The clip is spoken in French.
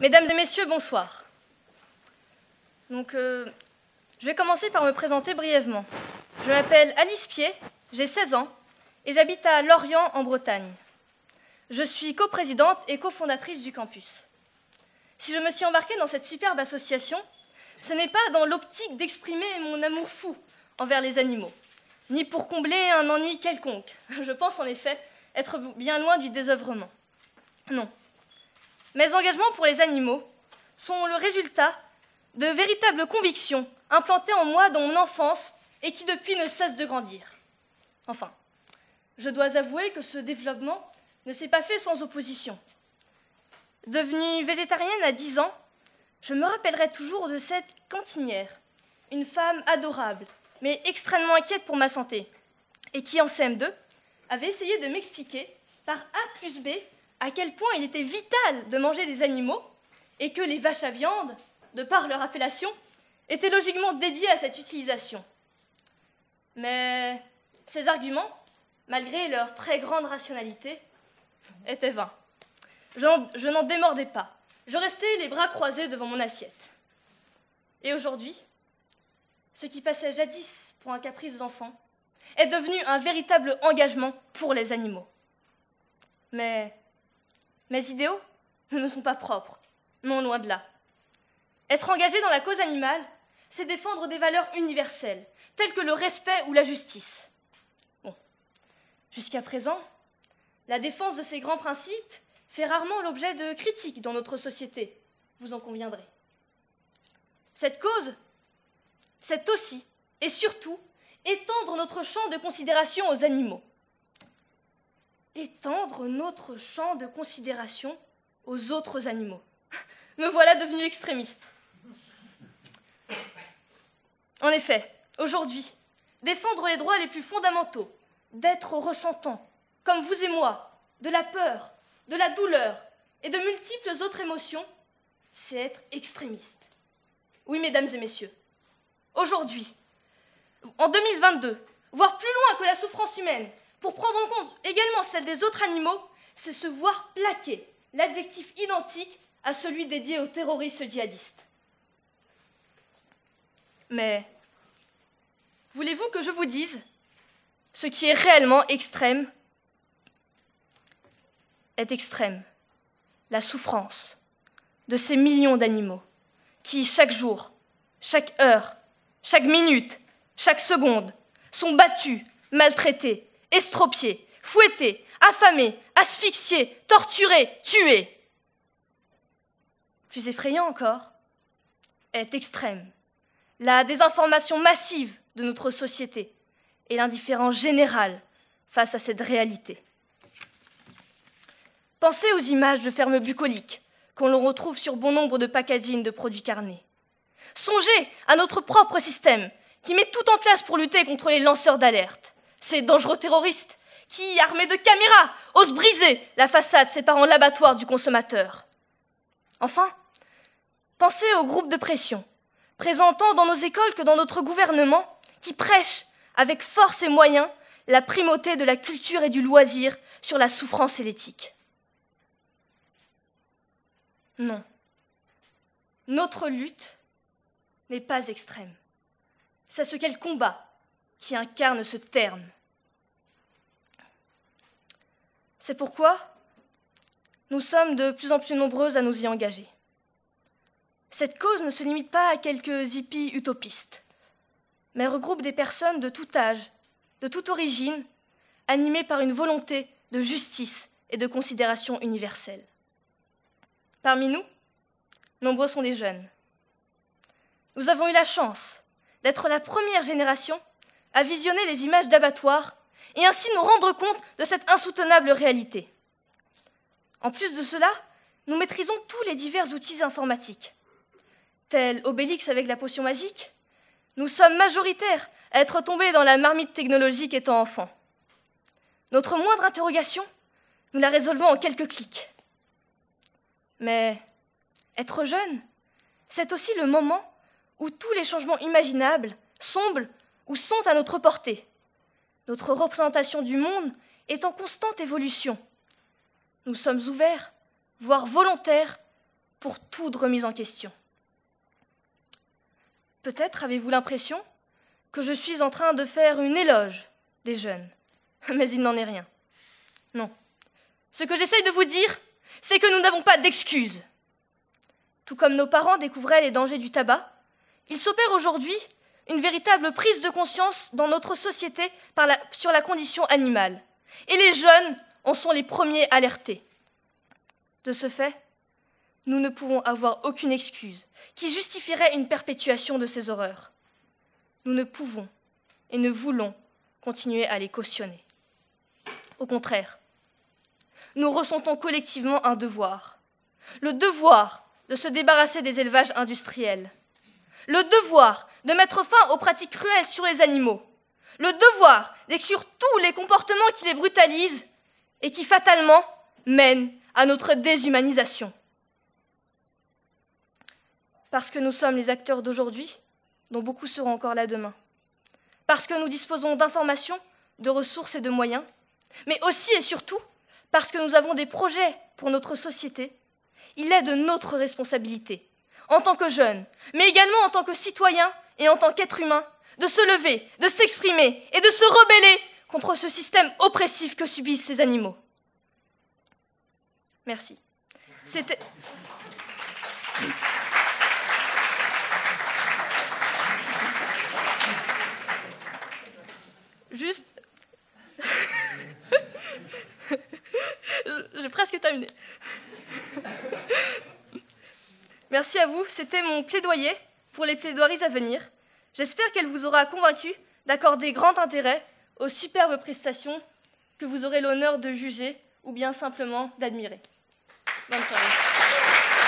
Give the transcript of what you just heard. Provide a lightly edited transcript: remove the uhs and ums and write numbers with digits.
Mesdames et messieurs, bonsoir. Je vais commencer par me présenter brièvement. Je m'appelle Alice Pied, j'ai 16 ans et j'habite à Lorient en Bretagne. Je suis coprésidente et cofondatrice du campus. Si je me suis embarquée dans cette superbe association, ce n'est pas dans l'optique d'exprimer mon amour fou envers les animaux, ni pour combler un ennui quelconque. Je pense en effet être bien loin du désœuvrement. Non. Mes engagements pour les animaux sont le résultat de véritables convictions implantées en moi dans mon enfance et qui depuis ne cessent de grandir. Enfin, je dois avouer que ce développement ne s'est pas fait sans opposition. Devenue végétarienne à 10 ans, je me rappellerai toujours de cette cantinière, une femme adorable, mais extrêmement inquiète pour ma santé, et qui en CM2 avait essayé de m'expliquer par A plus B à quel point il était vital de manger des animaux et que les vaches à viande, de par leur appellation, étaient logiquement dédiées à cette utilisation. Mais ces arguments, malgré leur très grande rationalité, étaient vains. Je n'en démordais pas. Je restais les bras croisés devant mon assiette. Et aujourd'hui, ce qui passait jadis pour un caprice d'enfant est devenu un véritable engagement pour les animaux. Mais mes idéaux ne me sont pas propres, non loin de là. Être engagé dans la cause animale, c'est défendre des valeurs universelles, telles que le respect ou la justice. Bon, jusqu'à présent, la défense de ces grands principes fait rarement l'objet de critiques dans notre société, vous en conviendrez. Cette cause, c'est aussi et surtout étendre notre champ de considération aux animaux. Étendre notre champ de considération aux autres animaux. Me voilà devenue extrémiste. En effet, aujourd'hui, défendre les droits les plus fondamentaux, d'être ressentant, comme vous et moi, de la peur, de la douleur et de multiples autres émotions, c'est être extrémiste. Oui, mesdames et messieurs, aujourd'hui, en 2022, voir plus loin que la souffrance humaine, pour prendre en compte également celle des autres animaux, c'est se voir plaquer l'adjectif identique à celui dédié aux terroristes djihadistes. Mais voulez-vous que je vous dise ce qui est réellement extrême est extrême, la souffrance de ces millions d'animaux qui, chaque jour, chaque heure, chaque minute, chaque seconde, sont battus, maltraités, estropiés, fouettés, affamés, asphyxiés, torturés, tués. Plus effrayant encore est extrême la désinformation massive de notre société et l'indifférence générale face à cette réalité. Pensez aux images de fermes bucoliques qu'on retrouve sur bon nombre de packaging de produits carnés. Songez à notre propre système qui met tout en place pour lutter contre les lanceurs d'alerte, ces dangereux terroristes qui, armés de caméras, osent briser la façade séparant l'abattoir du consommateur. Enfin, pensez aux groupes de pression, présents tant dans nos écoles que dans notre gouvernement, qui prêchent avec force et moyens la primauté de la culture et du loisir sur la souffrance et l'éthique. Non. Notre lutte n'est pas extrême. C'est ce qu'elle combat qui incarne ce terme. C'est pourquoi nous sommes de plus en plus nombreuses à nous y engager. Cette cause ne se limite pas à quelques hippies utopistes, mais regroupe des personnes de tout âge, de toute origine, animées par une volonté de justice et de considération universelle. Parmi nous, nombreux sont des jeunes. Nous avons eu la chance d'être la première génération à visionner les images d'abattoirs et ainsi nous rendre compte de cette insoutenable réalité. En plus de cela, nous maîtrisons tous les divers outils informatiques. Tel Obélix avec la potion magique, nous sommes majoritaires à être tombés dans la marmite technologique étant enfants. Notre moindre interrogation, nous la résolvons en quelques clics. Mais être jeune, c'est aussi le moment où tous les changements imaginables semblent ou sont à notre portée. Notre représentation du monde est en constante évolution. Nous sommes ouverts, voire volontaires, pour toute remise en question. Peut-être avez-vous l'impression que je suis en train de faire une éloge des jeunes, mais il n'en est rien. Non. Ce que j'essaye de vous dire, c'est que nous n'avons pas d'excuses. Tout comme nos parents découvraient les dangers du tabac, il s'opère aujourd'hui une véritable prise de conscience dans notre société sur la condition animale. Et les jeunes en sont les premiers alertés. De ce fait, nous ne pouvons avoir aucune excuse qui justifierait une perpétuation de ces horreurs. Nous ne pouvons et ne voulons continuer à les cautionner. Au contraire, nous ressentons collectivement un devoir. Le devoir de se débarrasser des élevages industriels. Le devoir de mettre fin aux pratiques cruelles sur les animaux. Le devoir d'exclure tous les comportements qui les brutalisent et qui fatalement mènent à notre déshumanisation. Parce que nous sommes les acteurs d'aujourd'hui, dont beaucoup seront encore là demain. Parce que nous disposons d'informations, de ressources et de moyens, mais aussi et surtout parce que nous avons des projets pour notre société, il est de notre responsabilité, en tant que jeunes, mais également en tant que citoyens et en tant qu'êtres humains, de se lever, de s'exprimer et de se rebeller contre ce système oppressif que subissent ces animaux. Merci. C'était... Juste... J'ai presque terminé. Merci à vous. C'était mon plaidoyer pour les plaidoiries à venir. J'espère qu'elle vous aura convaincu d'accorder grand intérêt aux superbes prestations que vous aurez l'honneur de juger ou bien simplement d'admirer. Bonne soirée.